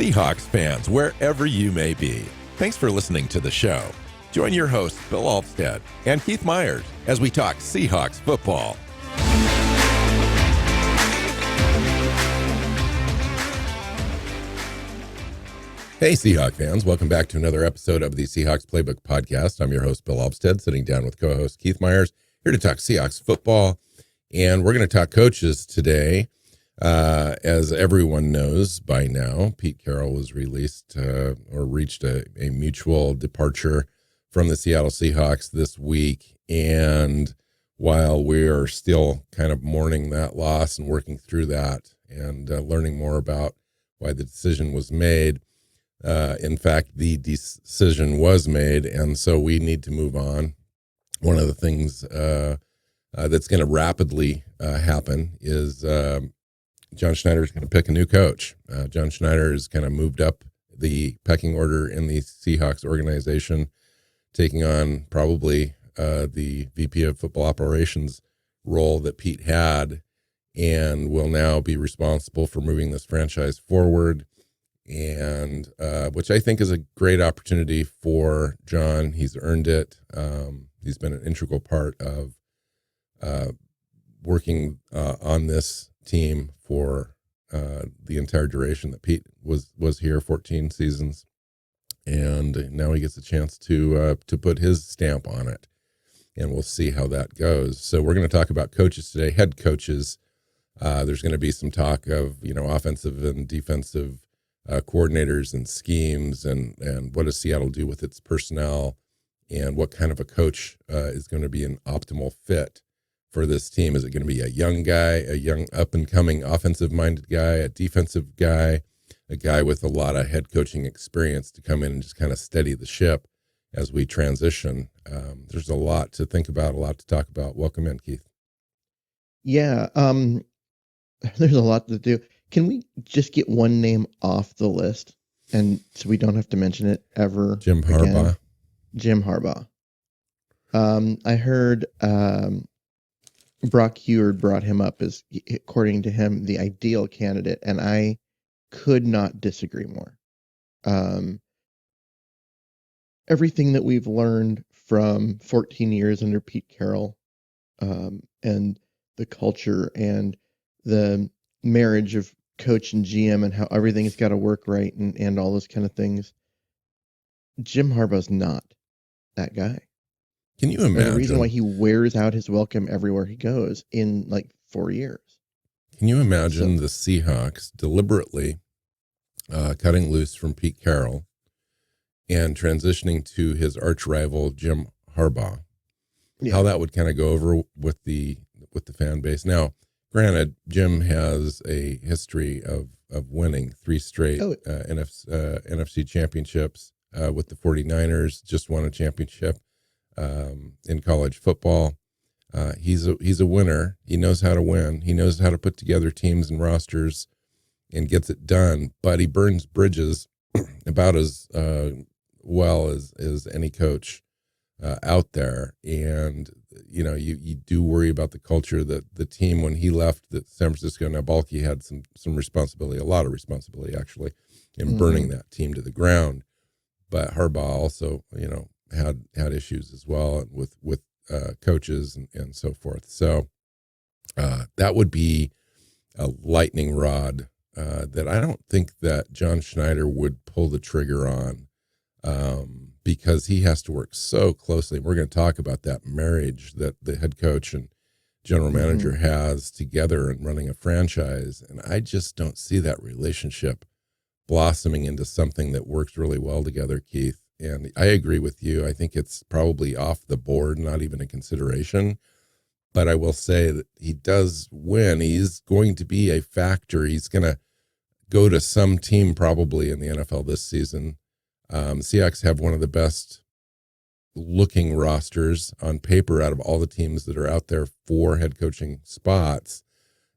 Seahawks fans, wherever you may be, thanks for listening to the show. Join your hosts, Bill Alvstad and Keith Myers, as we talk Seahawks football. Hey, Seahawks fans. Welcome back to another episode of the Seahawks Playbook podcast. I'm your host, Bill Alvstad, sitting down with co-host Keith Myers, here to talk Seahawks football. And we're going to talk coaches today. As everyone knows by now, Pete Carroll was released or reached a mutual departure from the Seattle Seahawks this week. And while we are still kind of mourning that loss and working through that and learning more about why the decision was made, in fact, the decision was made, and so we need to move on. One of the things that's going to rapidly happen is John Schneider is going to pick a new coach. John Schneider has kind of moved up the pecking order in the Seahawks organization, taking on probably the VP of football operations role that Pete had, and will now be responsible for moving this franchise forward, and which I think is a great opportunity for John. He's earned it. He's been an integral part of working on this team for the entire duration that Pete was here, 14 seasons, and now he gets a chance to put his stamp on it, and we'll see how that goes. So we're going to talk about coaches today, head coaches. There's going to be some talk of offensive and defensive coordinators and schemes, and what does Seattle do with its personnel, and what kind of a coach is going to be an optimal fit for this team. Is it going to be a young guy, a young up-and-coming offensive-minded guy, a defensive guy, a guy with a lot of head coaching experience to come in and just kind of steady the ship as we transition? There's a lot to think about, a lot to talk about. Welcome in, Keith. Yeah, there's a lot to do. Can we just get one name off the list, and so we don't have to mention it ever? Jim Harbaugh. Again? Jim Harbaugh. I heard Brock Heward brought him up as, according to him, the ideal candidate, and I could not disagree more. Everything that we've learned from 14 years under Pete Carroll, and the culture and the marriage of coach and GM and how everything's got to work right and all those kind of things. Jim Harbaugh's not that guy. Can you imagine? And the reason why he wears out his welcome everywhere he goes in like 4 years. Can you imagine the Seahawks deliberately cutting loose from Pete Carroll and transitioning to his arch rival Jim Harbaugh? Yeah. How that would kind of go over with the fan base. Now, granted, Jim has a history of winning 3 straight NFC championships with the 49ers, just won a championship in college football. He's a winner. He knows how to win. He knows how to put together teams and rosters and gets it done, but he burns bridges about as well as any coach out there. And you do worry about the culture that the team, when he left San Francisco, now Balky had some responsibility, a lot of responsibility actually, in burning that team to the ground. But Harbaugh also, had issues as well with coaches and so forth. So that would be a lightning rod that I don't think that John Schneider would pull the trigger on, because he has to work so closely. We're going to talk about that marriage that the head coach and general manager has together in running a franchise. And I just don't see that relationship blossoming into something that works really well together, Keith. And I agree with you. I think it's probably off the board, not even a consideration. But I will say that he does win. He's going to be a factor. He's going to go to some team probably in the NFL this season. Seahawks have one of the best looking rosters on paper out of all the teams that are out there for head coaching spots,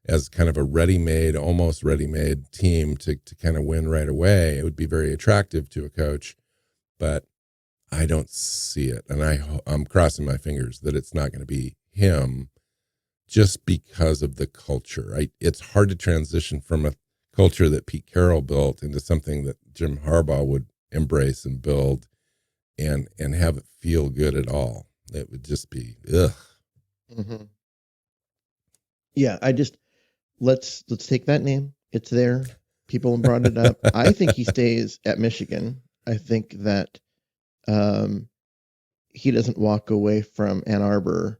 as kind of a almost ready-made team to kind of win right away. It would be very attractive to a coach, but I don't see it. And I'm crossing my fingers that it's not going to be him, just because of the culture. It's hard to transition from a culture that Pete Carroll built into something that Jim Harbaugh would embrace and build and have it feel good at all. It would just be ugh. Mm-hmm. Yeah, let's take that name. It's there. People brought it up. I think he stays at Michigan. I think that he doesn't walk away from Ann Arbor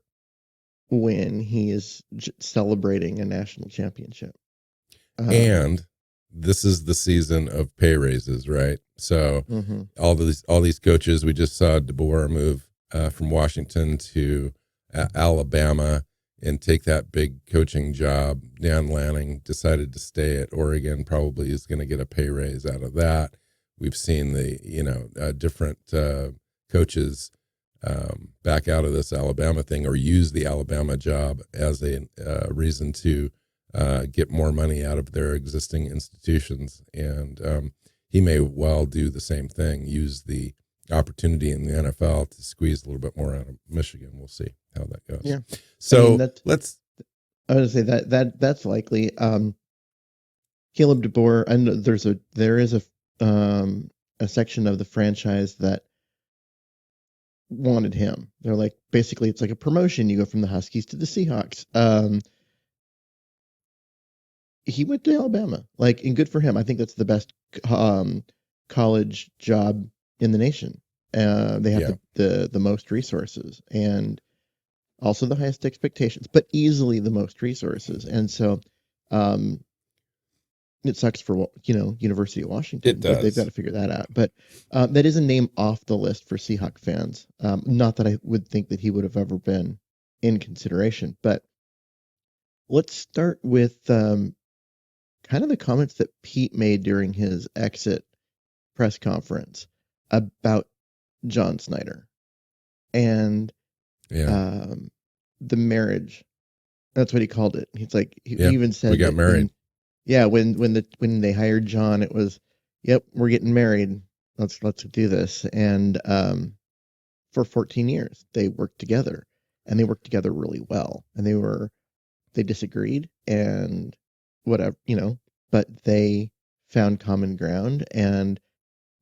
when he is celebrating a national championship. And this is the season of pay raises, right? So mm-hmm. all these coaches, we just saw DeBoer move from Washington to Alabama and take that big coaching job. Dan Lanning decided to stay at Oregon, probably is going to get a pay raise out of that. We've seen the different coaches back out of this Alabama thing or use the Alabama job as a reason to get more money out of their existing institutions. And he may well do the same thing, use the opportunity in the NFL to squeeze a little bit more out of Michigan. We'll see how that goes. Yeah. So I would say that's likely. Caleb DeBoer, I know there is a section of the franchise that wanted him. They're like, basically it's like a promotion. You go from the Huskies to the Seahawks. He went to Alabama, and good for him. I think that's the best college job in the nation. They have the most resources and also the highest expectations, but easily the most resources. And so, it sucks for University of Washington. It does. They've got to figure that out. But that is a name off the list for Seahawk fans. Not that I would think that he would have ever been in consideration, but let's start with kind of the comments that Pete made during his exit press conference about John Snyder and the marriage. That's what he called it. He's like, he even said we got married. When they hired John, it was, yep, we're getting married. Let's do this. And for 14 years they worked together, and they worked together really well. And they disagreed and whatever, but they found common ground, and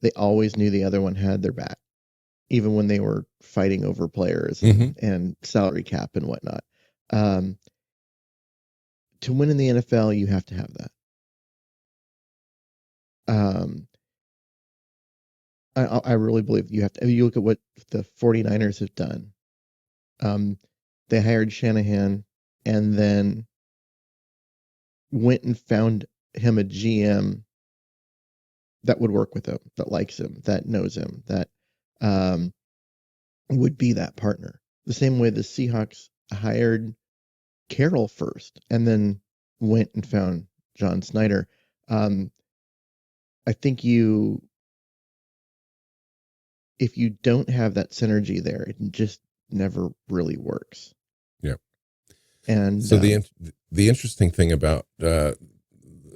they always knew the other one had their back, even when they were fighting over players and salary cap and whatnot. To win in the NFL, you have to have that. I really believe you have to. You look at what the 49ers have done. They hired Shanahan and then went and found him a GM that would work with him, that likes him, that knows him, that would be that partner. The same way the Seahawks hired Carroll first and then went and found John Snyder. I think if you don't have that synergy there, it just never really works. Yep. And so the interesting thing about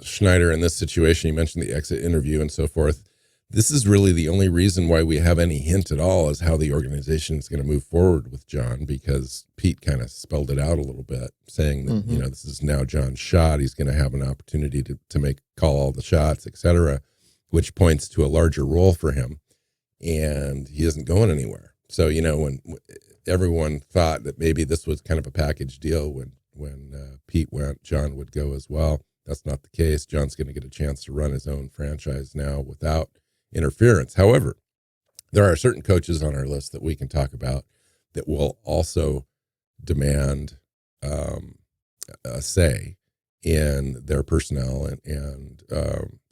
Schneider in this situation, you mentioned the exit interview and so forth. This is really the only reason why we have any hint at all as how the organization is going to move forward with John, because Pete kind of spelled it out a little bit, saying that, this is now John's shot. He's going to have an opportunity to call all the shots, etc., which points to a larger role for him. And he isn't going anywhere. So, when everyone thought that maybe this was kind of a package deal, when Pete went, John would go as well. That's not the case. John's going to get a chance to run his own franchise now without interference. However, there are certain coaches on our list that we can talk about that will also demand a say in their personnel and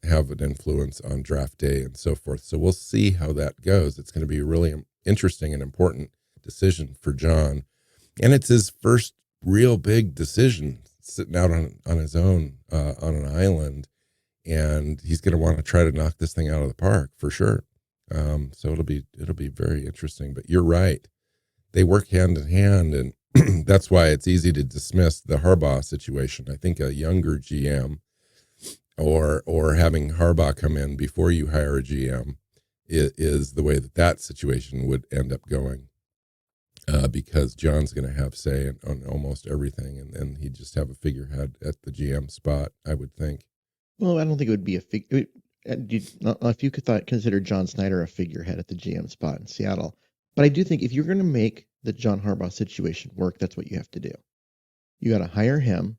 have an influence on draft day and so forth. So we'll see how that goes. It's going to be a really interesting and important decision for John. And it's his first real big decision, sitting out on his own on an island. And he's going to want to try to knock this thing out of the park for sure. So it'll be very interesting. But you're right. They work hand in hand, and that's why it's easy to dismiss the Harbaugh situation. I think a younger GM or having Harbaugh come in before you hire a GM is the way that situation would end up going, because John's going to have say on almost everything, and then he'd just have a figurehead at the GM spot, I would think. Well, I don't think it would be a figure. If you could consider John Snyder a figurehead at the GM spot in Seattle, but I do think if you're going to make the John Harbaugh situation work, that's what you have to do. You got to hire him,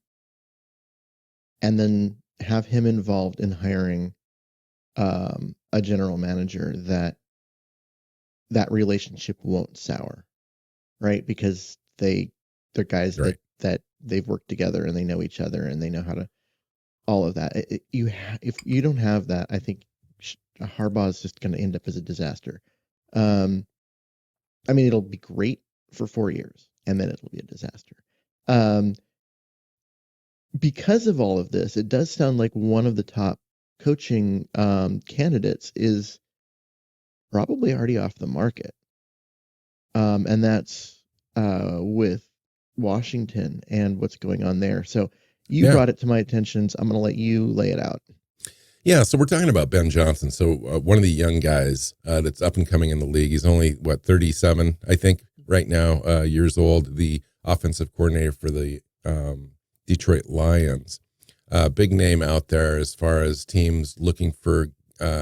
and then have him involved in hiring a general manager that relationship won't sour, right? Because they're guys Right. that they've worked together and they know each other and they know how to all of that. If you don't have that, I think Harbaugh is just going to end up as a disaster. I mean, it'll be great for 4 years and then it'll be a disaster. Because of all of this, it does sound like one of the top coaching candidates is probably already off the market. And that's with Washington and what's going on there. So you brought it to my attention. So I'm going to let you lay it out. Yeah, so we're talking about Ben Johnson. So one of the young guys that's up and coming in the league. He's only, 37, I think, right now, years old. The offensive coordinator for the Detroit Lions. Big name out there as far as teams looking for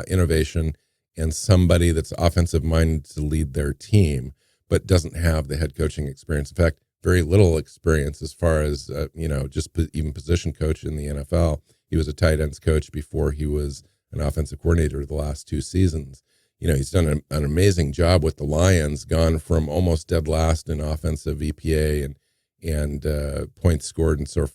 innovation and somebody that's offensive minded to lead their team, but doesn't have the head coaching experience. In fact, very little experience as far as, just even position coach in the NFL. He was a tight ends coach before he was an offensive coordinator the last 2 seasons. He's done an amazing job with the Lions, gone from almost dead last in offensive EPA and points scored and so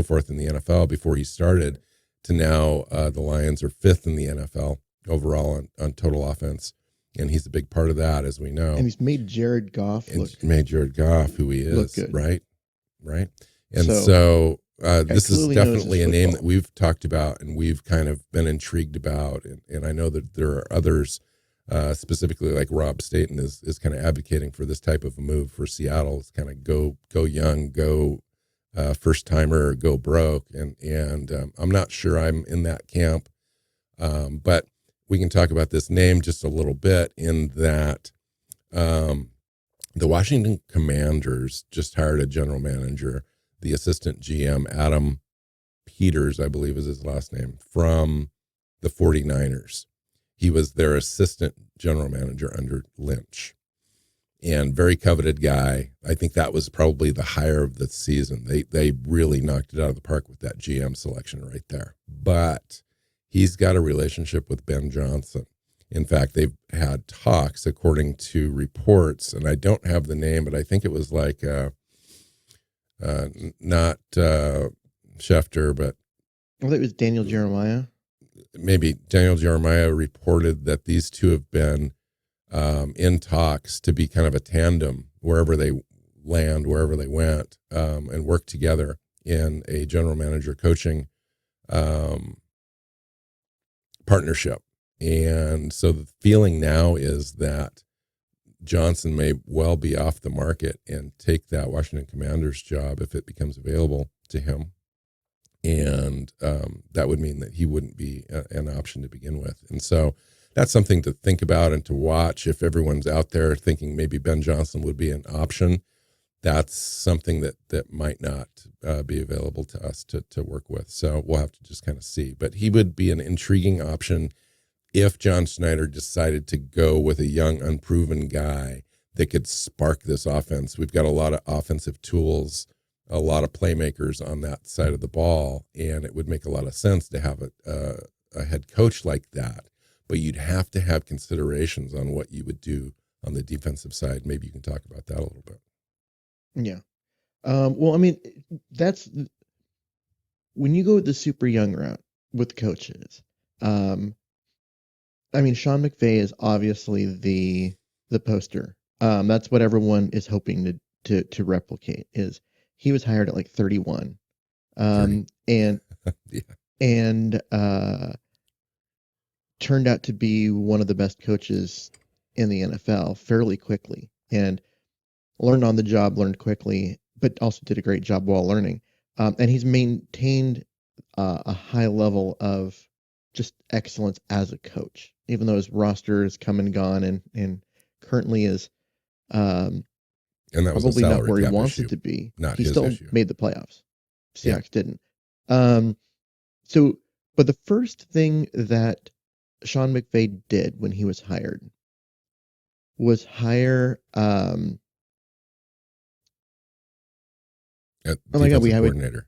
forth in the NFL before he started to now the Lions are 5th in the NFL overall on total offense. And he's a big part of that, as we know. And he's made Jared Goff made Jared Goff who he is, look good. Right. And so this is definitely a name that we've talked about and we've kind of been intrigued about. And I know that there are others, specifically like Rob Staten is kind of advocating for this type of a move for Seattle. It's kind of go young, go first timer, go broke. And I'm not sure I'm in that camp. But we can talk about this name just a little bit in that the Washington Commanders just hired a general manager, the assistant GM, Adam Peters, I believe is his last name, from the 49ers. He was their assistant general manager under Lynch and very coveted guy. I think that was probably the hire of the season. They really knocked it out of the park with that GM selection right there. But he's got a relationship with Ben Johnson. In fact, they've had talks, according to reports, and I don't have the name, but I think it was like not Schefter, but I thought it was Daniel Jeremiah. Maybe Daniel Jeremiah reported that these two have been in talks to be kind of a tandem wherever they land, wherever they went, and work together in a general manager coaching partnership. And so the feeling now is that Johnson may well be off the market and take that Washington Commanders job if it becomes available to him. And that would mean that he wouldn't be an option to begin with. And so that's something to think about and to watch. If everyone's out there thinking maybe Ben Johnson would be an option, that's something that might not be available to us to work with. So we'll have to just kind of see. But he would be an intriguing option if John Schneider decided to go with a young, unproven guy that could spark this offense. We've got a lot of offensive tools, a lot of playmakers on that side of the ball, and it would make a lot of sense to have a head coach like that. But you'd have to have considerations on what you would do on the defensive side. Maybe you can talk about that a little bit. Yeah. Well, I mean, that's when you go with the super young route with coaches. I mean, Sean McVay is obviously the poster. That's what everyone is hoping to replicate. Is he was hired at like 31, and yeah. and turned out to be one of the best coaches in the NFL fairly quickly, and learned on the job, learned quickly, but also did a great job while learning. And he's maintained a high level of just excellence as a coach, even though his roster has come and gone and currently is and that was probably not where he wants it to be. Not he his still issue. made the playoffs. Seahawks didn't. So But the first thing that Sean McVay did when he was hired was hire oh my God, we Defensive have coordinator.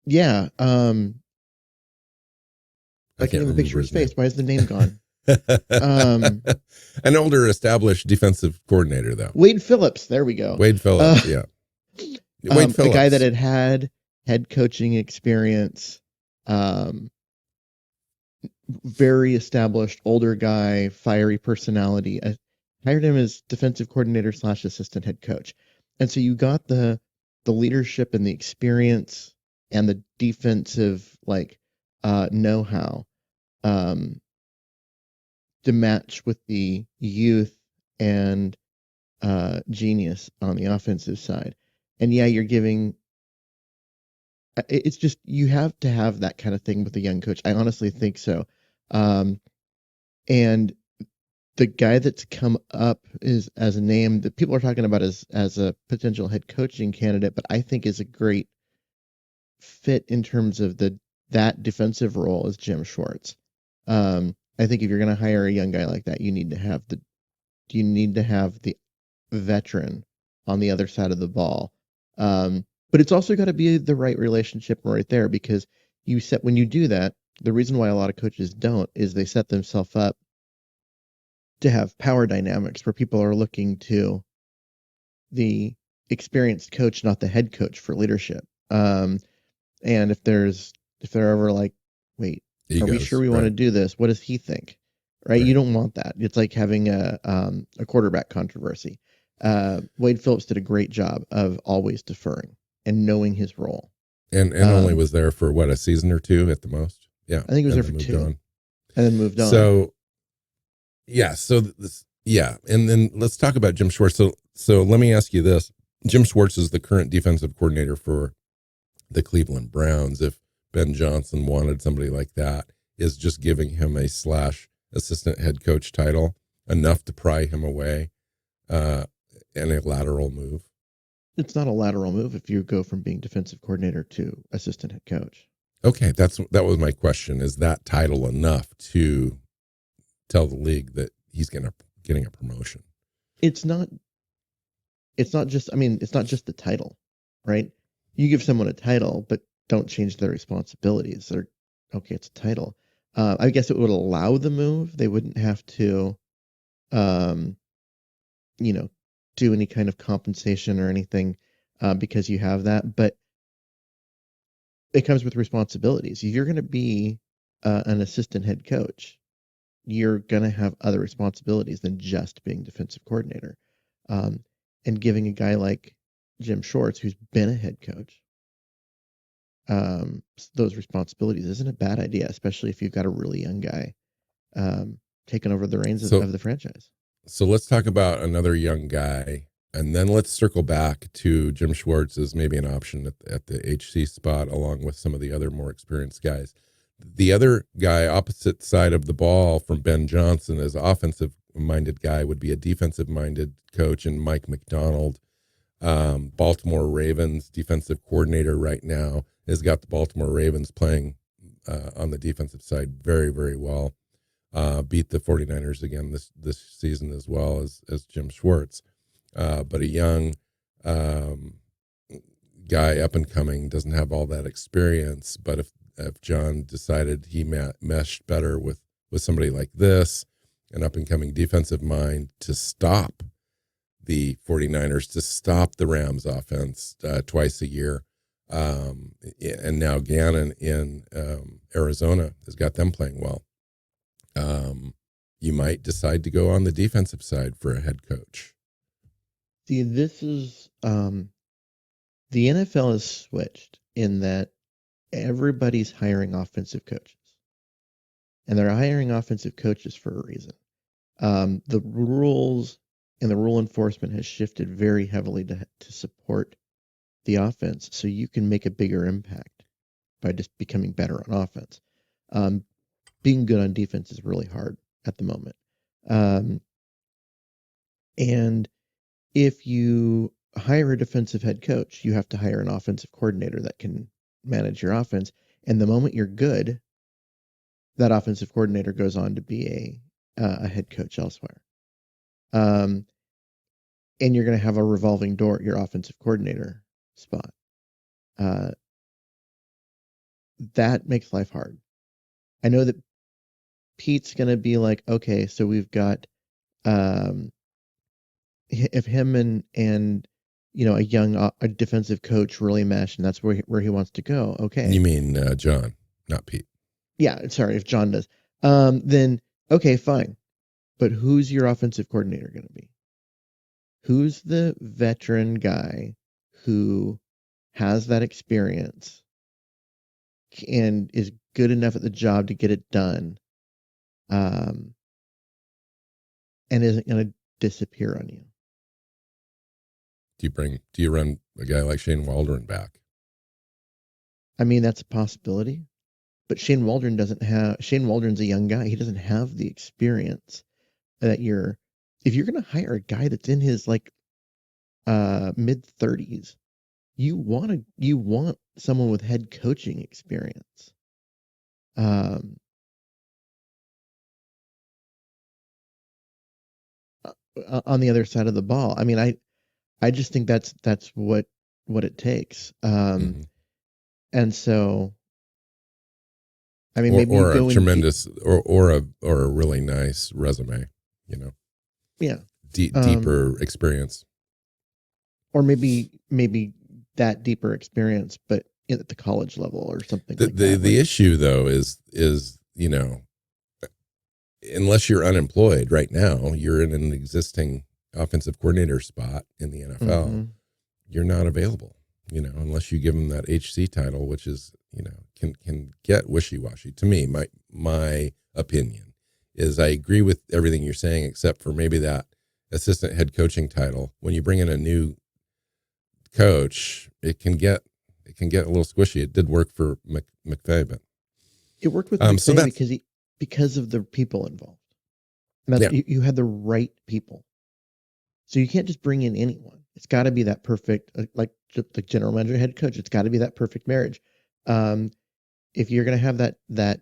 yeah, I I can't can't even picture remember his his name. face. Why is the name gone? Um, An older established defensive coordinator, though. Wade Phillips. There we go. Wade Uh, Phillips. Yeah. Wade a guy that Phillips. had head coaching experience, um, very established, older guy, fiery personality. I hired him as defensive coordinator / assistant head coach, and so you got the leadership and the experience and the defensive know-how um, to match with the youth and genius on the offensive side. And yeah, you're giving. It's just you have to have that kind of thing with a young coach. I honestly think so. Um, and the guy that's come up is as a name that people are talking about as a potential head coaching candidate, but I think is a great fit in terms of that defensive role is Jim Schwartz. I think if you're going to hire a young guy like that, you need to have the veteran on the other side of the ball. But it's also got to be the right relationship right there because when you do that, the reason why a lot of coaches don't is they set themselves up to have power dynamics where people are looking to the experienced coach, not the head coach for leadership. And if they're ever like, wait, are we sure Egos. we want to Right. do this? What does he think? Right? You Right. don't want that. It's like having a quarterback controversy. Wade Phillips did a great job of always deferring and knowing his role. And only was there for what, a season or two at the most. Yeah. I think it was there And for then moved 2 on. and then moved on. So yeah. So this, yeah. And then let's talk about Jim Schwartz. So let me ask you this. Jim Schwartz is the current defensive coordinator for the Cleveland Browns. If Ben Johnson wanted somebody like that, is just giving him a / assistant head coach title enough to pry him away in a lateral move? It's not a lateral move if you go from being defensive coordinator to assistant head coach. Okay, that was my question. Is that title enough to tell the league that he's getting a promotion? It's not. It's not just. I mean, it's not just the title, right? You give someone a title, but don't change their responsibilities. They're okay. It's a title. I guess it would allow the move. They wouldn't have to, um, you know, do any kind of compensation or anything because you have that. But it comes with responsibilities. If you're going to be an assistant head coach, you're going to have other responsibilities than just being defensive coordinator. Um, and giving a guy like Jim Schwartz, who's been a head coach, those responsibilities isn't a bad idea, especially if you've got a really young guy taking over the reins So of the franchise. so let's talk about another young guy, and then let's circle back to Jim Schwartz as maybe an option at the HC spot, along with some of the other more experienced guys. The other guy opposite side of the ball from Ben Johnson as offensive minded guy would be a defensive minded coach, and Mike McDonald, Baltimore Ravens defensive coordinator right now, has got the Baltimore Ravens playing on the defensive side very, very well. Beat the 49ers again this season as well as Jim Schwartz. But a young guy up and coming, doesn't have all that experience. But if John decided he meshed better with somebody like this, an up and coming defensive mind to stop the 49ers, to stop the Rams offense twice a year. And now Gannon in Arizona has got them playing well. You might decide to go on the defensive side for a head coach. See, this is the NFL has switched in that everybody's hiring offensive coaches, and they're hiring offensive coaches for a reason. The rules and the rule enforcement has shifted very heavily to support the offense, so you can make a bigger impact by just becoming better on offense. Being good on defense is really hard at the moment. And if you hire a defensive head coach, you have to hire an offensive coordinator that can manage your offense. And the moment you're good, that offensive coordinator goes on to be a head coach elsewhere. And you're going to have a revolving door at your offensive coordinator spot. That makes life hard. I know that Pete's going to be like, okay, so we've got if him and a young a defensive coach really mesh, and that's where he wants to go. Okay. You mean John, not Pete? Yeah, sorry if John does. Then okay, fine. But who's your offensive coordinator going to be? Who's the veteran guy who has that experience and is good enough at the job to get it done, and isn't going to disappear on you? Do you run a guy like Shane Waldron back? I mean, that's a possibility. But Shane Waldron's a young guy. He doesn't have the experience that if you're going to hire a guy that's in his like mid 30s, you want someone with head coaching experience. On the other side of the ball. I mean, I just think that's what it takes. And so, I mean, maybe or you a go tremendous or a really nice resume, yeah, deeper experience, or maybe that deeper experience, but at the college level or something like that. The issue though is unless you're unemployed right now, you're in an existing offensive coordinator spot in the NFL. Mm-hmm. You're not available, unless you give them that HC title, which is, can get wishy-washy. To me, my opinion is I agree with everything you're saying, except for maybe that assistant head coaching title. When you bring in a new coach, it can get a little squishy. It did work for McVay, but it worked with McVay because of the people involved. And that's, you had the right people. So you can't just bring in anyone. It's got to be that perfect, like the general manager, head coach. It's got to be that perfect marriage. If you're going to have that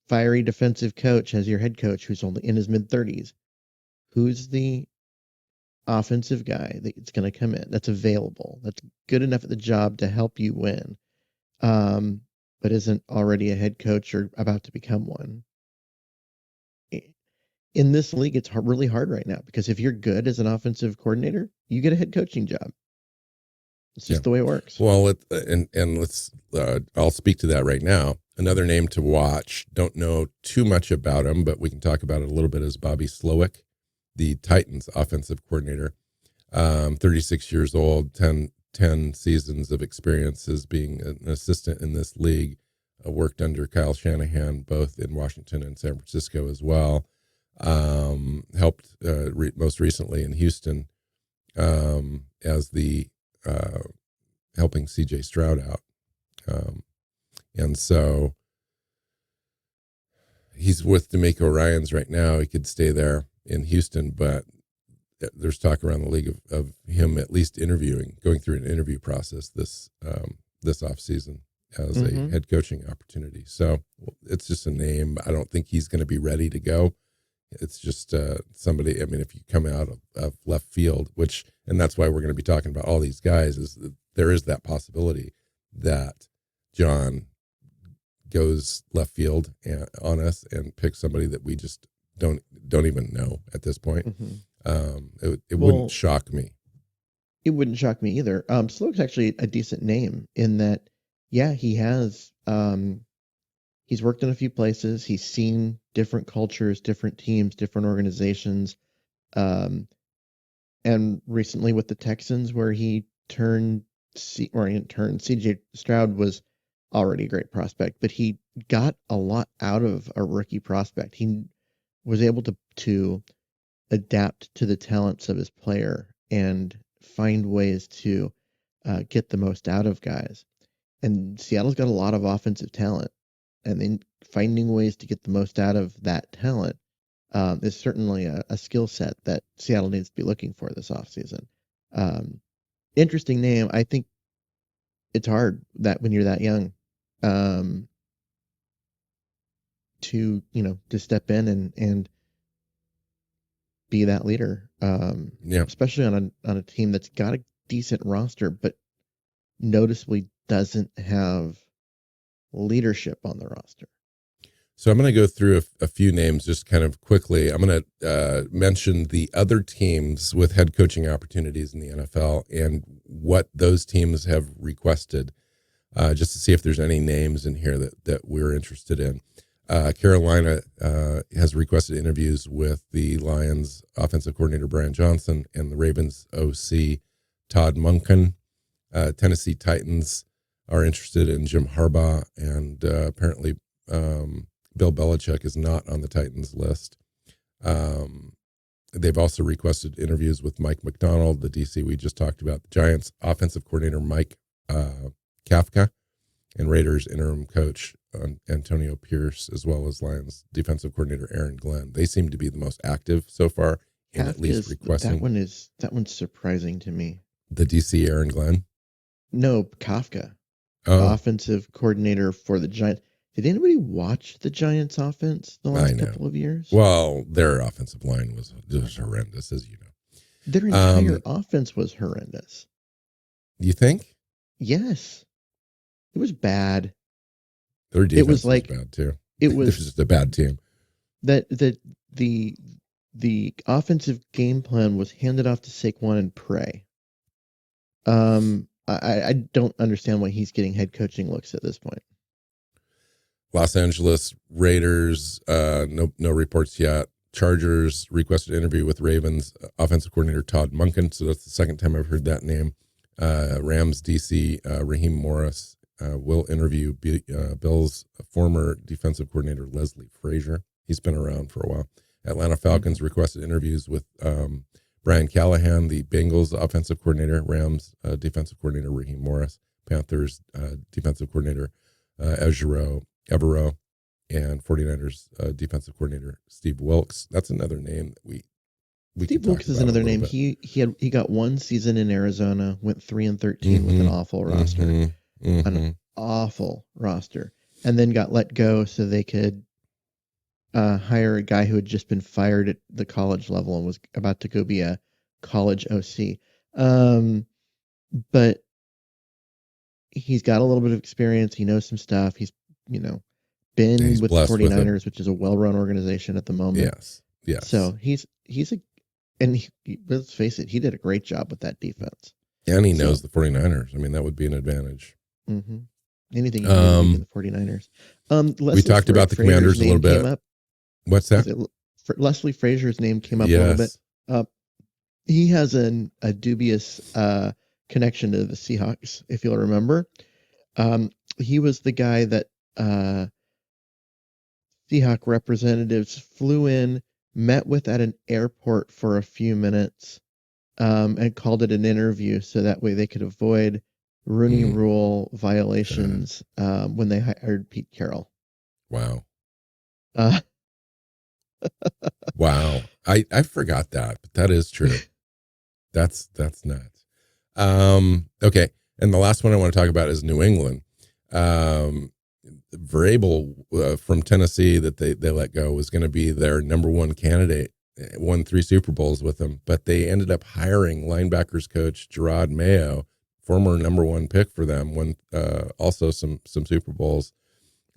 fiery defensive coach as your head coach, who's only in his mid 30s, who's the offensive guy that's going to come in, that's available, that's good enough at the job to help you win, but isn't already a head coach or about to become one? In this league, it's really hard right now because if you're good as an offensive coordinator, you get a head coaching job. It's just the way it works. Well, and let's I'll speak to that right now. Another name to watch. Don't know too much about him, but we can talk about it a little bit. Is Bobby Slowick, the Titans offensive coordinator, 36 years old, 10 seasons of experience as being an assistant in this league. Worked under Kyle Shanahan both in Washington and San Francisco as well. Helped most recently in Houston as the helping CJ Stroud out. And so he's with DeMeco Ryans right now. He could stay there in Houston, but there's talk around the league of him at least going through an interview process this offseason as a head coaching opportunity. So it's just a name. I don't think he's going to be ready to go. It's just somebody, I mean, if you come out of left field, and that's why we're going to be talking about all these guys, is that there is that possibility that John goes left field on us and picks somebody that we just don't even know at this point. It wouldn't shock me. It wouldn't shock me either. Slowick's actually a decent name in that, yeah, he has, he's worked in a few places. He's seen different cultures, different teams, different organizations. And recently with the Texans, where he CJ Stroud was already a great prospect, but he got a lot out of a rookie prospect. He was able to adapt to the talents of his player and find ways to get the most out of guys. And Seattle's got a lot of offensive talent, and then finding ways to get the most out of that talent is certainly a skill set that Seattle needs to be looking for this offseason. Interesting name. I think it's hard that when you're that young. to step in and be that leader. Especially on a team that's got a decent roster, but noticeably doesn't have leadership on the roster. So I'm going to go through a few names just kind of quickly. I'm going to mention the other teams with head coaching opportunities in the NFL and what those teams have requested, just to see if there's any names in here that we're interested in. Carolina has requested interviews with the Lions offensive coordinator Brian Johnson and the Ravens OC Todd Monken. Tennessee Titans are interested in Jim Harbaugh, and apparently Bill Belichick is not on the Titans list. They've also requested interviews with Mike McDonald, the DC we just talked about, the Giants offensive coordinator Mike Kafka, and Raiders interim coach Antonio Pierce, as well as Lions defensive coordinator Aaron Glenn. They seem to be the most active so far in at least requesting. That one's surprising to me. The DC Aaron Glenn? No, Kafka, offensive coordinator for the Giants. Did anybody watch the Giants offense the last couple of years? Well, their offensive line was horrendous, as you know. Their entire offense was horrendous. You think? Yes. It was bad. Their defense was bad too. It was just a bad team. That the offensive game plan was handed off to Saquon and pray. I don't understand why he's getting head coaching looks at this point. Los Angeles Raiders, no reports yet. Chargers requested interview with Ravens offensive coordinator Todd Monken. So that's the second time I've heard that name. Rams DC Raheem Morris will interview Bills former defensive coordinator Leslie Frazier. He's been around for a while. Atlanta Falcons requested interviews with Brian Callahan, the Bengals offensive coordinator. Rams defensive coordinator Raheem Morris. Panthers defensive coordinator Evero, and 49ers defensive coordinator Steve Wilks. That's another name that we Steve Wilks is another name. Bit. He got one season in Arizona, went 3-13 with an awful roster. An awful roster. And then got let go so they could hire a guy who had just been fired at the college level and was about to go be a college OC. But he's got a little bit of experience. He knows some stuff. He's been with the 49ers, which is a well-run organization at the moment. Yes. So let's face it, he did a great job with that defense. And he knows the 49ers. I mean, that would be an advantage. Mm-hmm. Anything you can do for the 49ers. We talked about the Commanders a little bit. What's that? Leslie Frazier's name came up a little bit. He has a dubious connection to the Seahawks, if you'll remember. He was the guy that Seahawk representatives flew in, met with at an airport for a few minutes, and called it an interview so that way they could avoid Rooney Rule violations when they hired Pete Carroll. Wow. Wow. I forgot that, but that is true. That's nuts. Okay. And the last one I want to talk about is New England. Vrabel from Tennessee that they let go was going to be their number one candidate, won 3 Super Bowls with them, but they ended up hiring linebackers coach Gerard Mayo, former number 1 pick for them, won also some Super Bowls,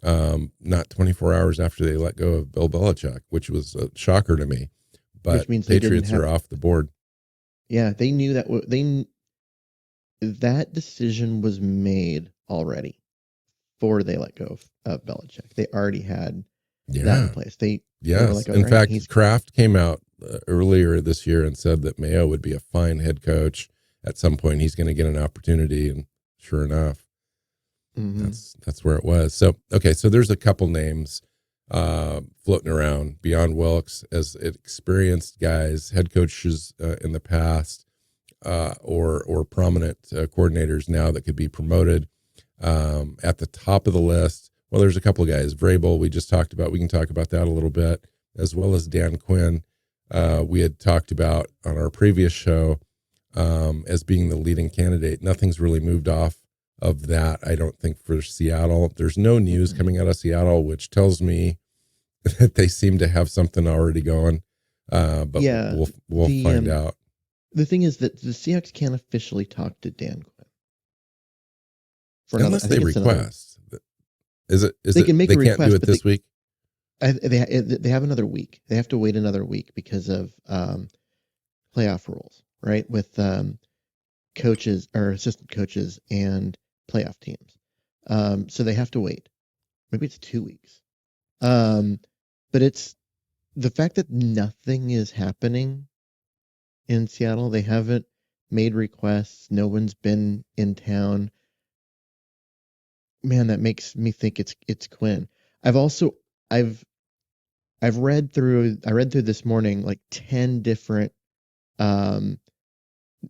not 24 hours after they let go of Bill Belichick, which was a shocker to me. But which means Patriots are off the board. Yeah, they knew that decision was made already before they let go of Belichick. They already had that in place. They were like, in fact, Kraft came out earlier this year and said that Mayo would be a fine head coach. At some point, he's going to get an opportunity, and sure enough, that's where it was. So, okay, so there's a couple names floating around beyond Wilkes as experienced guys, head coaches in the past, or prominent coordinators now that could be promoted. At the top of the list, well, there's a couple of guys. Vrabel, we just talked about. We can talk about that a little bit, as well as Dan Quinn. We had talked about on our previous show as being the leading candidate. Nothing's really moved off of that, I don't think, for Seattle. There's no news coming out of Seattle, which tells me that they seem to have something already going. But Yeah, we'll find out. the thing is that the Seahawks can't officially talk to Dan Quinn for another. Unless I they think it's another. request. Is They it can make they a can't do request, it but this week? they have another week. They have to wait another week because of playoff rules, right? With coaches or assistant coaches and playoff teams. So they have to wait. Maybe it's 2 weeks. But it's the fact that nothing is happening in Seattle. They haven't made requests. No one's been in town. Man, that makes me think it's Quinn. I've also I've I've read through I read through this morning like 10 different um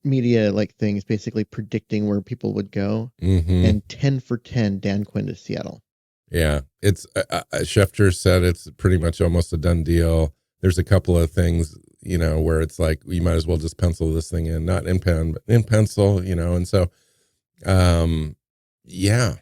media like things basically predicting where people would go, Mm-hmm. and 10 for 10 Dan Quinn to Seattle. Yeah, it's Schefter said it's pretty much almost a done deal. There's a couple of things, where it's like you might as well just pencil this thing in, not in pen, but in pencil, and so, yeah.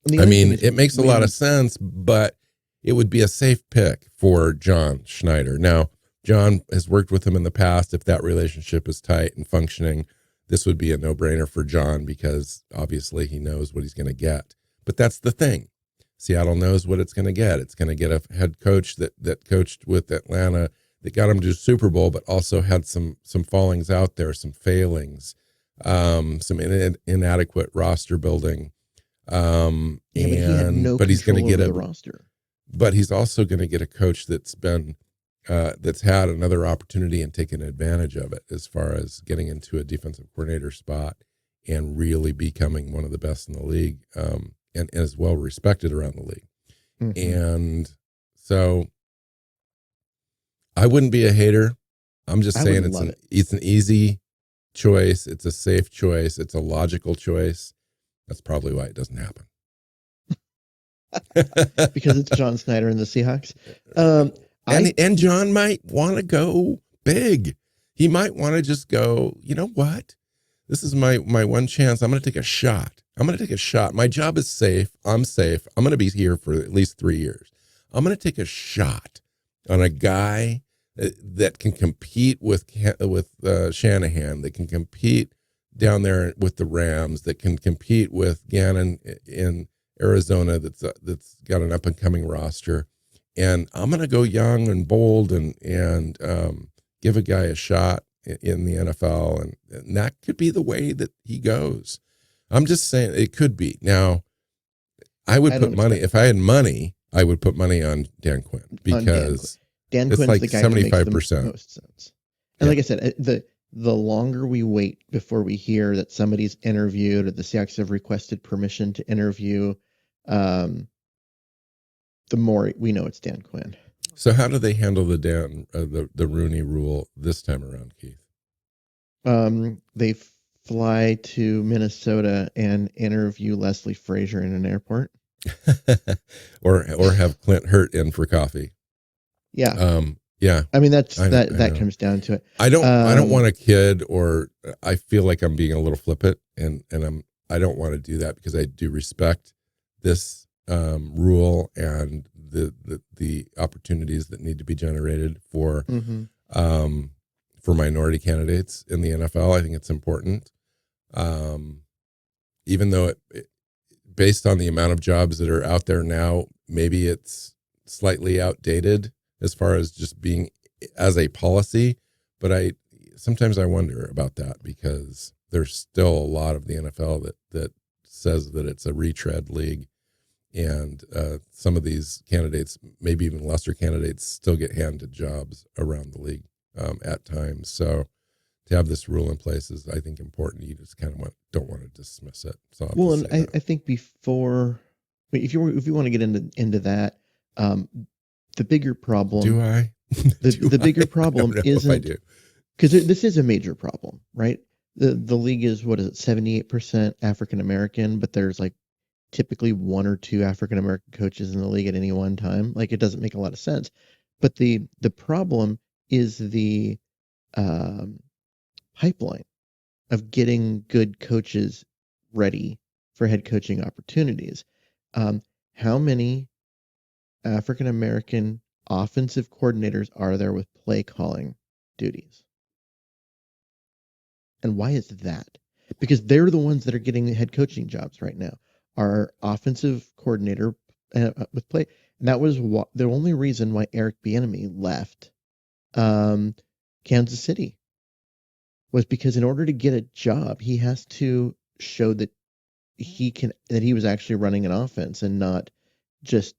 And the I other thing mean, is it makes a lot of when sense, but it would be a safe pick for John Schneider. Now, John has worked with him in the past. If that relationship is tight and functioning, this would be a no-brainer for John because obviously he knows what he's going to get. But that's the thing. Seattle knows what it's going to get. It's going to get a head coach that coached with Atlanta, that got him to Super Bowl, but also had some fallings out there, some failings, some inadequate roster building. Yeah, but he had no But he's going to control get over the roster. but he's also going to get a coach that's had another opportunity and taken advantage of it as far as getting into a defensive coordinator spot and really becoming one of the best in the league, and as well respected around the league. Mm-hmm. And so I wouldn't be a hater. I'm just I would saying love it it's an easy choice. It's a safe choice. It's a logical choice. That's probably why it doesn't happen. because it's John Snyder and the Seahawks. Um, I And John might want to go big. He might want to just go, you know what? This is my one chance. I'm going to take a shot. My job is safe. I'm safe. I'm going to be here for at least 3 years. I'm going to take a shot on a guy that can compete with Shanahan, that can compete down there with the Rams, that can compete with Gannon in Arizona, that's got an up and coming roster. And I'm going to go young and bold and give a guy a shot in the NFL. And that could be the way that he goes. I'm just saying it could be. Now, I would put money, if I had money, I would put money on Dan Quinn because Dan it's Quinn's like the guy who makes the 75%. most sense. And like I said, the longer we wait before we hear that somebody's interviewed or the Seahawks have requested permission to interview, the more we know it's Dan Quinn. So how do they handle the Rooney Rule this time around, Keith? They fly to Minnesota and interview Leslie Frazier in an airport. or have Clint Hurt in for coffee. Yeah. Yeah. I mean, that comes down to it. I don't want a kid, or I feel like I'm being a little flippant, and I don't want to do that because I do respect this rule and the opportunities that need to be generated for minority candidates in the NFL. I think it's important, even though based on the amount of jobs that are out there now, maybe it's slightly outdated as far as just being as a policy. But sometimes I wonder about that because there's still a lot of the NFL that says that it's a retread league. And some of these candidates, maybe even lesser candidates, still get handed jobs around the league at times. So to have this rule in place is, I think, important. You just kind of don't want to dismiss it. So well, and I think before, if you want to get into that, the bigger problem. Do I? The bigger problem isn't because this is a major problem, right? The league is, what is it, 78% African American, but there's like typically one or two African American coaches in the league at any one time. Like, it doesn't make a lot of sense. But the problem is the pipeline of getting good coaches ready for head coaching opportunities. How many African American offensive coordinators are there with play calling duties? And why is that? Because they're the ones that are getting head coaching jobs right now. Our offensive coordinator with play, and that was the only reason why Eric Bieniemy left Kansas City, was because in order to get a job, he has to show that he was actually running an offense and not just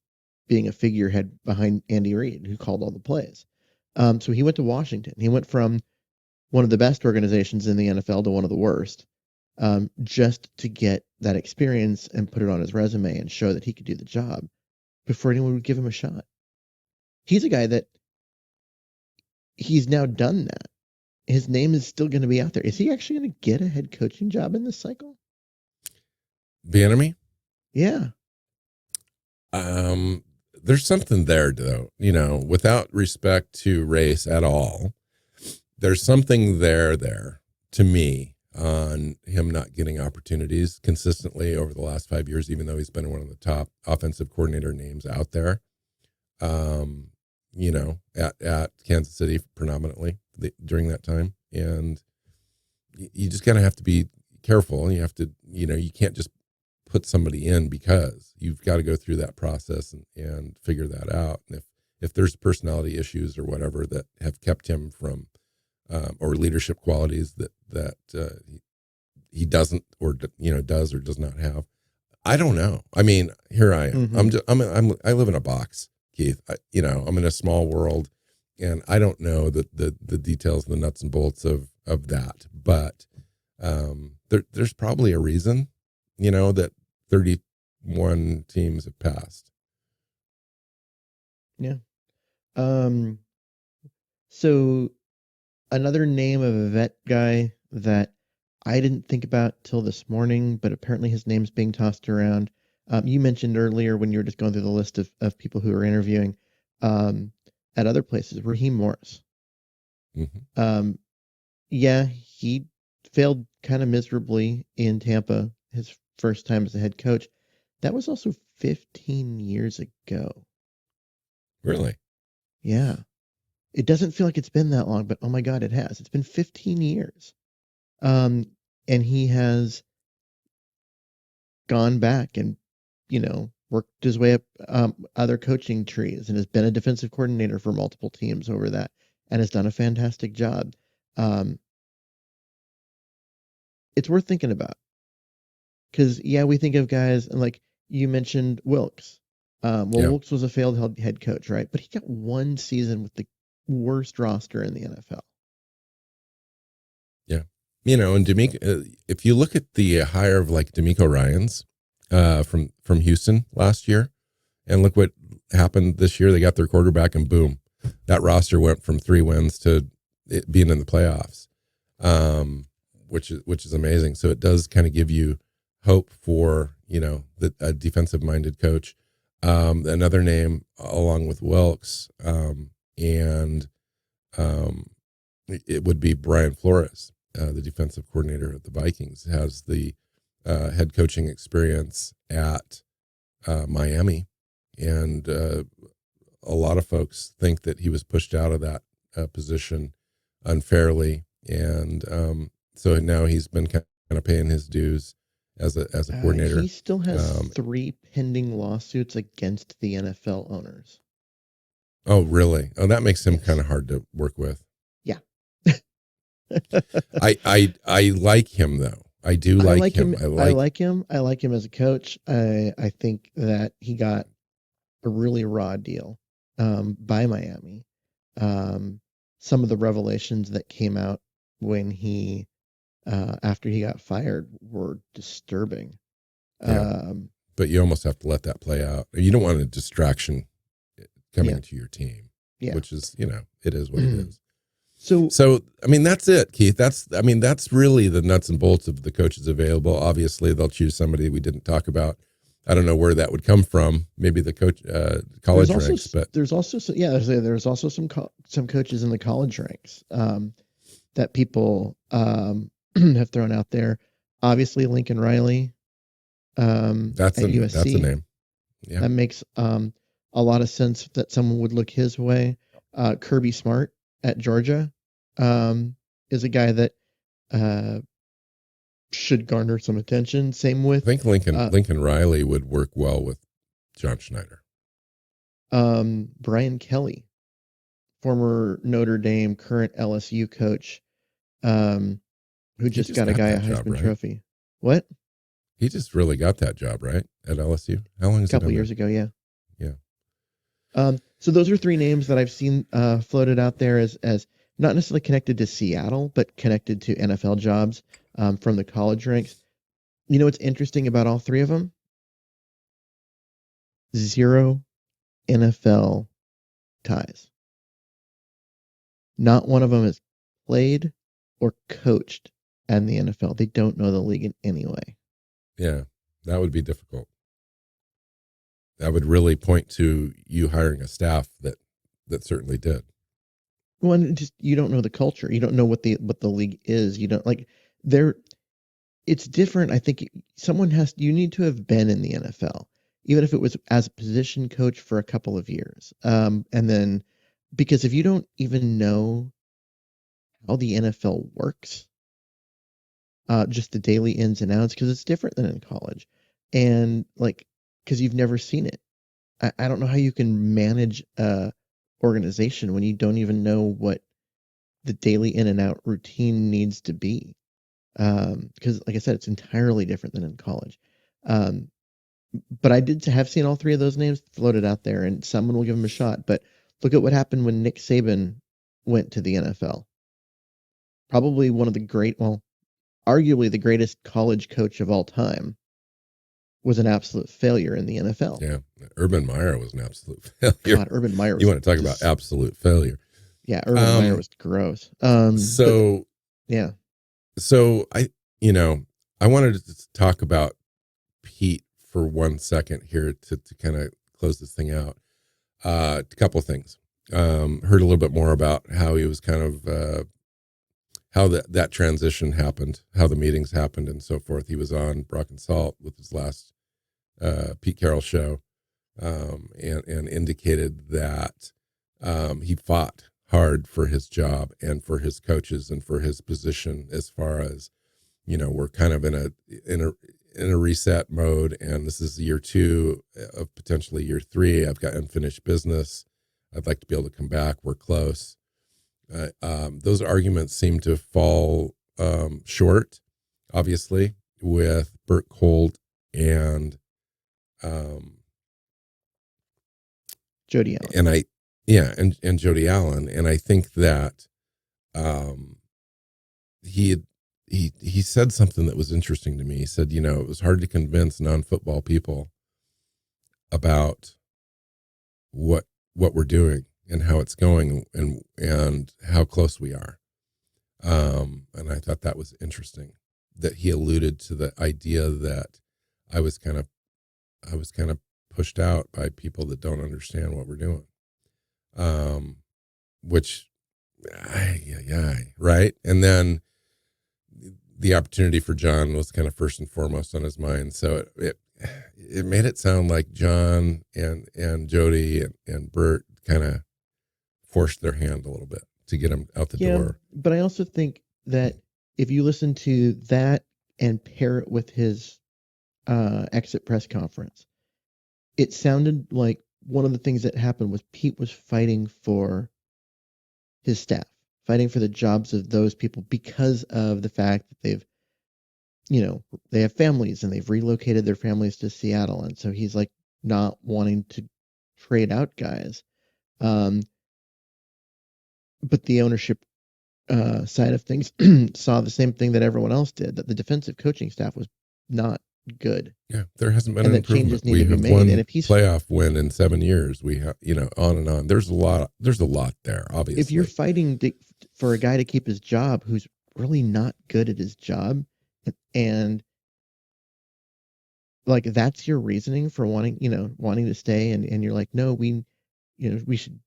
being a figurehead behind Andy Reid, who called all the plays. So he went to Washington. He went from one of the best organizations in the NFL to one of the worst, just to get that experience and put it on his resume and show that he could do the job before anyone would give him a shot. He's a guy that he's now done that. His name is still going to be out there. Is he actually going to get a head coaching job in this cycle? Bieniemy? Yeah. There's something there, though, without respect to race at all. There's something there to me on him not getting opportunities consistently over the last 5 years, even though he's been one of the top offensive coordinator names out there. At Kansas City predominantly during that time. And you just kind of have to be careful. You have to, you can't just put somebody in, because you've got to go through that process and figure that out. And if there's personality issues or whatever that have kept him from, or leadership qualities that he doesn't, or does or does not have, I don't know. I mean, here I am. Mm-hmm. I live in a box, Keith. I'm in a small world, and I don't know the details, the nuts and bolts of that. But there's probably a reason, that 31 teams have passed. Yeah. So another name of a vet guy that I didn't think about till this morning, but apparently his name's being tossed around. You mentioned earlier when you were just going through the list of people who are interviewing at other places, Raheem Morris. Mm-hmm. Yeah, he failed kind of miserably in Tampa his first time as a head coach. That was also 15 years ago. Really? Yeah. It doesn't feel like it's been that long, but oh my God, it has. It's been 15 years. And he has gone back and, worked his way up other coaching trees and has been a defensive coordinator for multiple teams over that and has done a fantastic job. It's worth thinking about. Because, yeah, we think of guys, and like you mentioned Wilkes. Wilkes was a failed head coach, right? But he got one season with the worst roster in the NFL. Yeah. And D'Amico, if you look at the hire of like D'Amico Ryans from Houston last year, and look what happened this year, they got their quarterback, and boom, that roster went from 3 wins to it being in the playoffs, which is amazing. So it does kind of give you hope for, a defensive minded coach. Another name along with Wilkes, and it would be Brian Flores, the defensive coordinator of the Vikings, has the head coaching experience at Miami. And a lot of folks think that he was pushed out of that position unfairly. And so now he's been kind of paying his dues as a coordinator. He still has 3 pending lawsuits against the NFL owners. Oh, really? Oh, that makes him kind of hard to work with. Yeah. I like him though. I do like him. I like him. I like him as a coach. I think that he got a really raw deal by Miami. Some of the revelations that came out when he after he got fired were disturbing. Yeah. But you almost have to let that play out. You don't want a distraction coming to your team, which is, it is what it is. So, I mean, that's it, Keith. That's really the nuts and bolts of the coaches available. Obviously, they'll choose somebody we didn't talk about. I don't know where that would come from. Maybe the coach college ranks, but there's also some coaches in the college ranks that people have thrown out there. Obviously, Lincoln Riley. That's a USC. That's a name. Yeah, that makes a lot of sense that someone would look his way. Kirby Smart at Georgia is a guy that should garner some attention. Same I with think Lincoln Riley would work well with John Schneider. Brian Kelly, former Notre Dame, current LSU coach, who just got a guy a Heisman Trophy. What? He just really got that job, right, at LSU? How long has it been? A couple years ago, yeah. Yeah. So those are three names that I've seen floated out there as not necessarily connected to Seattle, but connected to NFL jobs from the college ranks. You know what's interesting about all three of them? 0 NFL ties. Not one of them has played or coached in the NFL. They don't know the league in any way. Yeah, that would be difficult. That would really point to you hiring a staff that certainly did. Well, and just you don't know the culture. You don't know what the league is. You don't like there. It's different. I think you need to have been in the NFL, even if it was as a position coach for a couple of years. And then because if you don't even know how the NFL works, just the daily ins and outs, because it's different than in college, and like because you've never seen it. I don't know how you can manage a organization when you don't even know what the daily in and out routine needs to be. Because like I said, it's entirely different than in college. But I did have seen all three of those names floated out there, and someone will give them a shot. But look at what happened when Nick Saban went to the NFL. Probably one of the arguably the greatest college coach of all time, was an absolute failure in the NFL. Yeah, Urban Meyer was an absolute failure. God, Urban Meyer was... You want to talk about absolute failure. Yeah, Urban Meyer was gross. Yeah. So I wanted to talk about Pete for 1 second here to kind of close this thing out. A couple of things. Heard a little bit more about how he was kind of how that transition happened, how the meetings happened, and so forth. He was on Brock and Salt with his last Pete Carroll show, and indicated that he fought hard for his job and for his coaches and for his position, as far as, we're kind of in a reset mode, and this is year 2 of potentially year 3. I've got unfinished business. I'd like to be able to come back. We're close. Those arguments seem to fall short, obviously, with Burt Colt and Jody Allen. And Jody Allen. And I think that he said something that was interesting to me. He said, it was hard to convince non-football people about what we're doing and how it's going and how close we are. And I thought that was interesting, that he alluded to the idea that I was kind of pushed out by people that don't understand what we're doing. Which, right. And then the opportunity for John was kind of first and foremost on his mind. So it made it sound like John and Jody and Bert kind of forced their hand a little bit to get him out the door. But I also think that if you listen to that and pair it with his exit press conference, it sounded like one of the things that happened was Pete was fighting for his staff, fighting for the jobs of those people because of the fact that they have families and they've relocated their families to Seattle. And so he's like not wanting to trade out guys. But the ownership side of things saw the same thing that everyone else did, that the defensive coaching staff was not good. Yeah, there hasn't been an improvement. We have one playoff win in 7 years. We have, on and on. There's a lot there, obviously. If you're fighting for a guy to keep his job who's really not good at his job, and like that's your reasoning for wanting to stay, and you're like, no, we should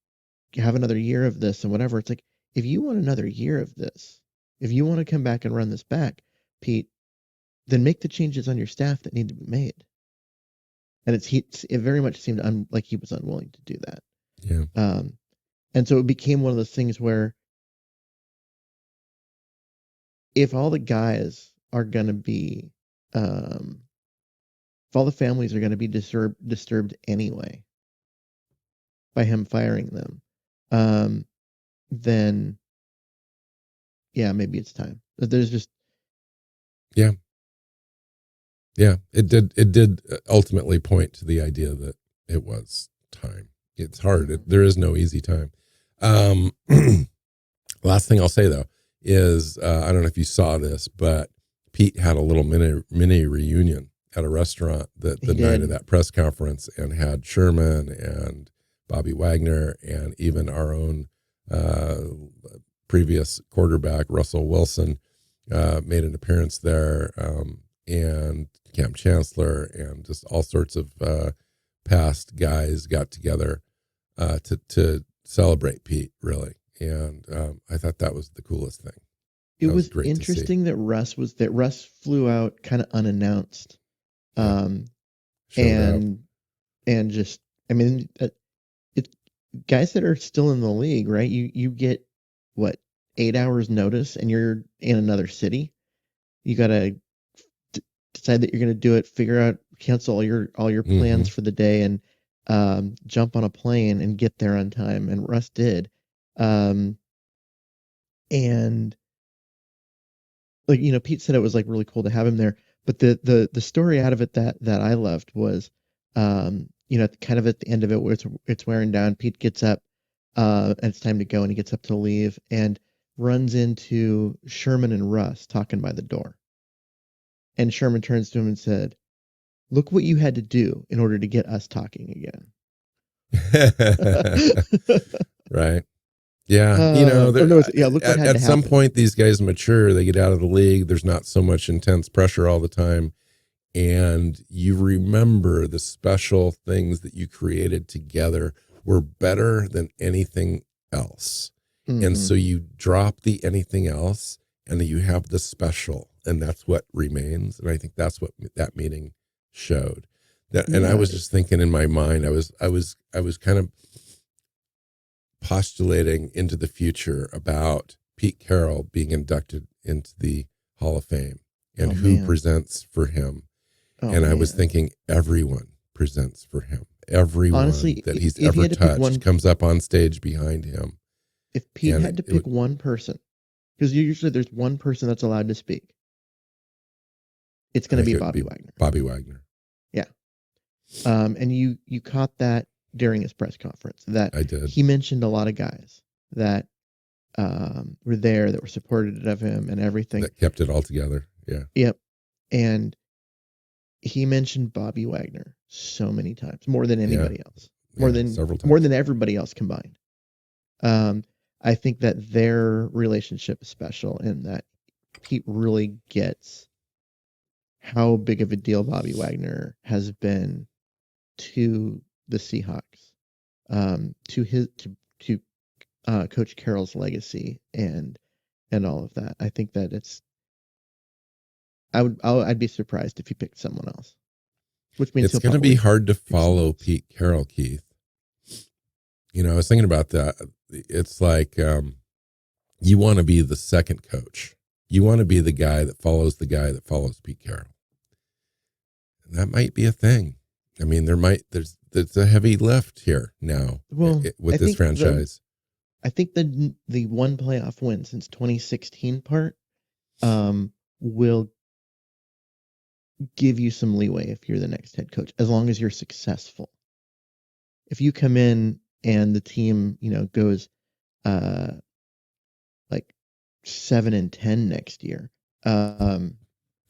have another year of this and whatever. It's like, if you want another year of this, if you want to come back and run this back, Pete, then make the changes on your staff that need to be made. and it very much seemed like he was unwilling to do that. Yeah. And so it became one of those things where if all the guys are going to be, if all the families are going to be disturbed anyway by him firing them, then yeah, maybe it's time. But there's just yeah. It did ultimately point to the idea that it was time. It's hard. There is no easy time. Last thing I'll say though is I don't know if you saw this, but Pete had a little mini reunion at a restaurant the night of that press conference, and had Sherman and Bobby Wagner and even our own previous quarterback Russell Wilson made an appearance there, and Cam Chancellor and just all sorts of past guys got together to celebrate Pete, really. And I thought that was the coolest thing. It was interesting that Russ flew out kind of unannounced. And just, I mean, it's guys that are still in the league, right? You get what, 8 hours notice, and you're in another city. You got to decide that you're going to do it, figure out, cancel all your plans for the day, and jump on a plane and get there on time. And Russ did. And like, Pete said it was like really cool to have him there. But the story out of it that I loved was, kind of at the end of it where it's wearing down, Pete gets up, and it's time to go, and he gets up to leave and runs into Sherman and Russ talking by the door. And Sherman turns to him and said, "Look what you had to do in order to get us talking again." Right. Yeah. Look what had at to some happen. point, these guys mature, they get out of the league. There's not so much intense pressure all the time. And you remember the special things that you created together were better than anything else. Mm-hmm. And so you drop the anything else, and then you have the special, and that's what remains. And I think that's what that meeting showed. And I was just thinking in my mind, I was kind of postulating into the future about Pete Carroll being inducted into the Hall of Fame and who presents for him. I was thinking everyone presents for him. Everyone that he's ever touched comes up on stage behind him. If Pete had to pick one person, because usually there's one person that's allowed to speak, it's going to be Bobby Wagner. Bobby Wagner. Yeah. And you caught that during his press conference, that I did. He mentioned a lot of guys that were there, that were supportive of him and everything. That kept it all together. Yeah. Yep. And he mentioned Bobby Wagner so many times, more than anybody else, more than everybody else combined. I think that their relationship is special, and that Pete really gets how big of a deal Bobby Wagner has been to the Seahawks, to Coach Carroll's legacy and all of that. I think that I'd be surprised if he picked someone else, which means it's going to be hard to follow Pete Carroll, Keith. I was thinking about that. It's like you want to be the second coach. You want to be the guy that follows Pete Carroll. And that might be a thing. I mean, there's a heavy lift here now with this franchise. I think the one playoff win since 2016 part will give you some leeway if you're the next head coach, as long as you're successful. If you come in and the team, goes like 7-10 next year,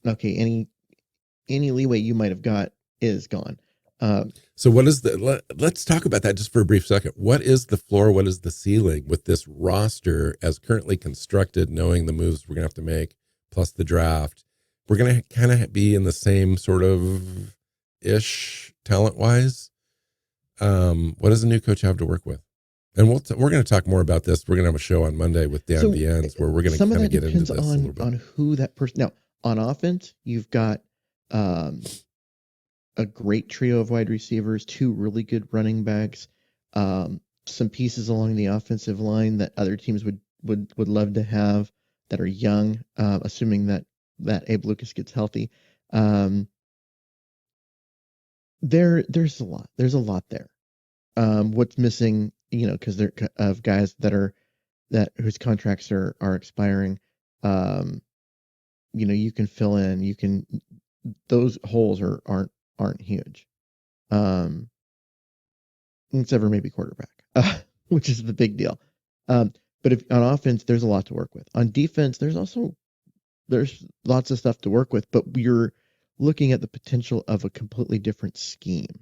okay, any leeway you might have got is gone. So what is let's talk about that just for a brief second. What is the floor? What is the ceiling with this roster as currently constructed, knowing the moves we're going to have to make, plus the draft? We're going to kind of be in the same sort of ish talent-wise. What does the new coach have to work with? And we're going to talk more about this. We're going to have a show on Monday with Dan Viennes where we're going to kind of get into this a little bit. On who that person. Now, on offense, you've got a great trio of wide receivers, 2 really good running backs, some pieces along the offensive line that other teams would love to have that are young, assuming that Abe Lucas gets healthy. There's a lot. There's a lot there. What's missing, because they're of guys that whose contracts are expiring. You can fill in. Those holes aren't huge. Except for maybe quarterback, which is the big deal. But if on offense, there's a lot to work with. On defense, there's lots of stuff to work with, but you're looking at the potential of a completely different scheme,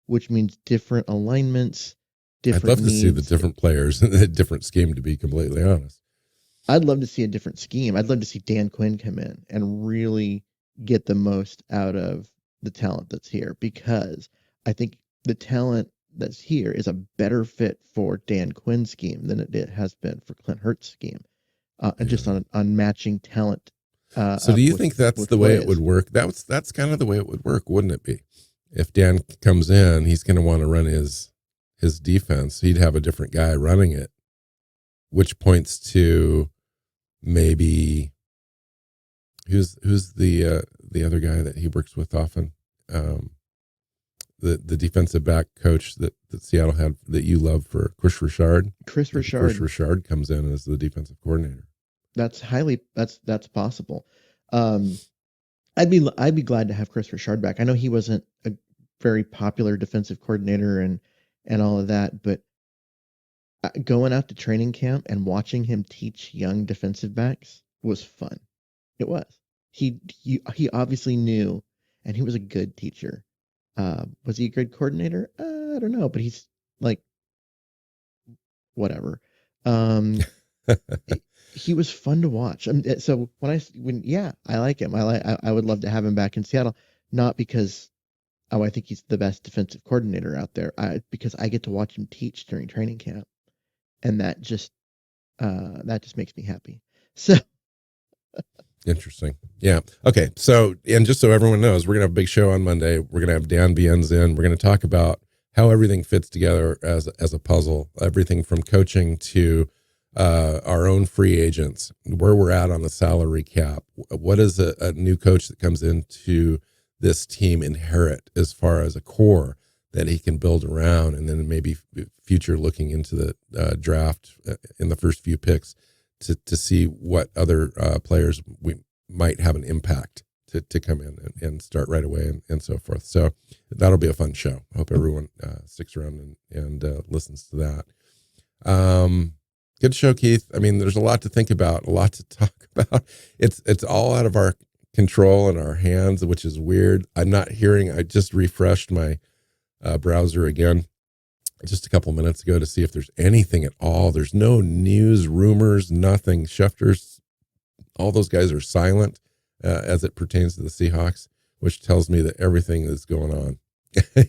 which means different alignments, different I'd love to see the needs. different players in a different scheme, to be completely honest. I'd love to see a different scheme. I'd love to see Dan Quinn come in and really get the most out of the talent that's here, because I think the talent that's here is a better fit for Dan Quinn's scheme than it has been for Clint Hurtt's scheme, and just on matching talent. So do you think that's the way it would work? That's kind of the way it would work, wouldn't it be? If Dan comes in, he's going to want to run his defense. He'd have a different guy running it, which points to maybe who's the other guy that he works with often, the defensive back coach that Seattle had that you love for Chris Richard. Chris Richard comes in as the defensive coordinator. That's possible. I'd be glad to have Chris Richard back. I know he wasn't a very popular defensive coordinator and all of that, but going out to training camp and watching him teach young defensive backs was fun. It was. He obviously knew, and he was a good teacher. Was he a good coordinator? I don't know, but he's like, whatever. He was fun to watch. So I like him. I would love to have him back in Seattle, not because I think he's the best defensive coordinator out there. Because I get to watch him teach during training camp, and that just makes me happy. So interesting. Yeah. Okay. So, and just so everyone knows, we're gonna have a big show on Monday. We're gonna have Dan Bienz in. We're gonna talk about how everything fits together as a puzzle. Everything from coaching to our own free agents, where we're at on the salary cap. What does a new coach that comes into this team inherit as far as a core that he can build around, and then maybe future looking into the draft in the first few picks to see what other players we might have an impact to come in and start right away and so forth. So that'll be a fun show. I hope everyone sticks around and listens to that. Good show, Keith. I mean, there's a lot to think about, a lot to talk about. It's all out of our control and our hands, which is weird. I'm not hearing. I just refreshed my browser again just a couple minutes ago to see if there's anything at all. There's no news, rumors, nothing. Schefter's, all those guys are silent as it pertains to the Seahawks, which tells me that everything is going on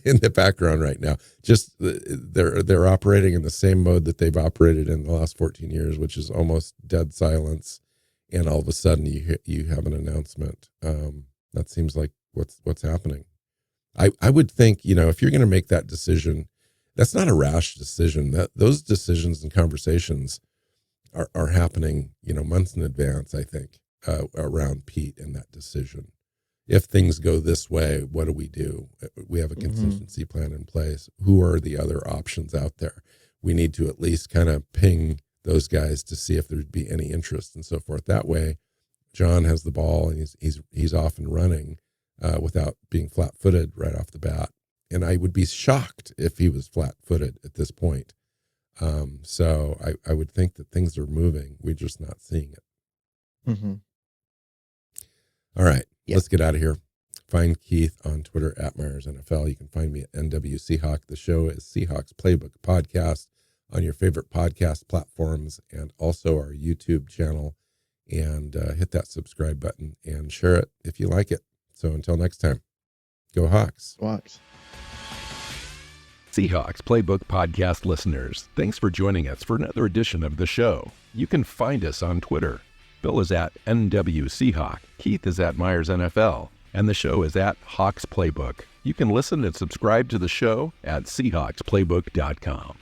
in the background right now. Just they're operating in the same mode that they've operated in the last 14 years, which is almost dead silence. And all of a sudden you have an announcement. That seems like what's happening. I would think, if you're going to make that decision, that's not a rash decision. Those decisions and conversations are happening, months in advance, I think, around Pete and that decision. If things go this way, what do we do? We have a contingency plan in place. Who are the other options out there? We need to at least kind of ping those guys to see if there'd be any interest and so forth. That way, John has the ball and he's off and running without being flat-footed right off the bat. And I would be shocked if he was flat-footed at this point. So I would think that things are moving. We're just not seeing it. Mm-hmm. All right, Let's get out of here. Find Keith on Twitter at Myers NFL. You can find me at NW Seahawk. The show is Seahawks Playbook Podcast on your favorite podcast platforms and also our YouTube channel. And hit that subscribe button and share it if you like it. So until next time, go Hawks. Hawks. Seahawks Playbook Podcast listeners, thanks for joining us for another edition of the show. You can find us on Twitter. Bill is at NW Seahawk. Keith is at Myers NFL. and the show is at Hawks Playbook. You can listen and subscribe to the show at SeahawksPlaybook.com.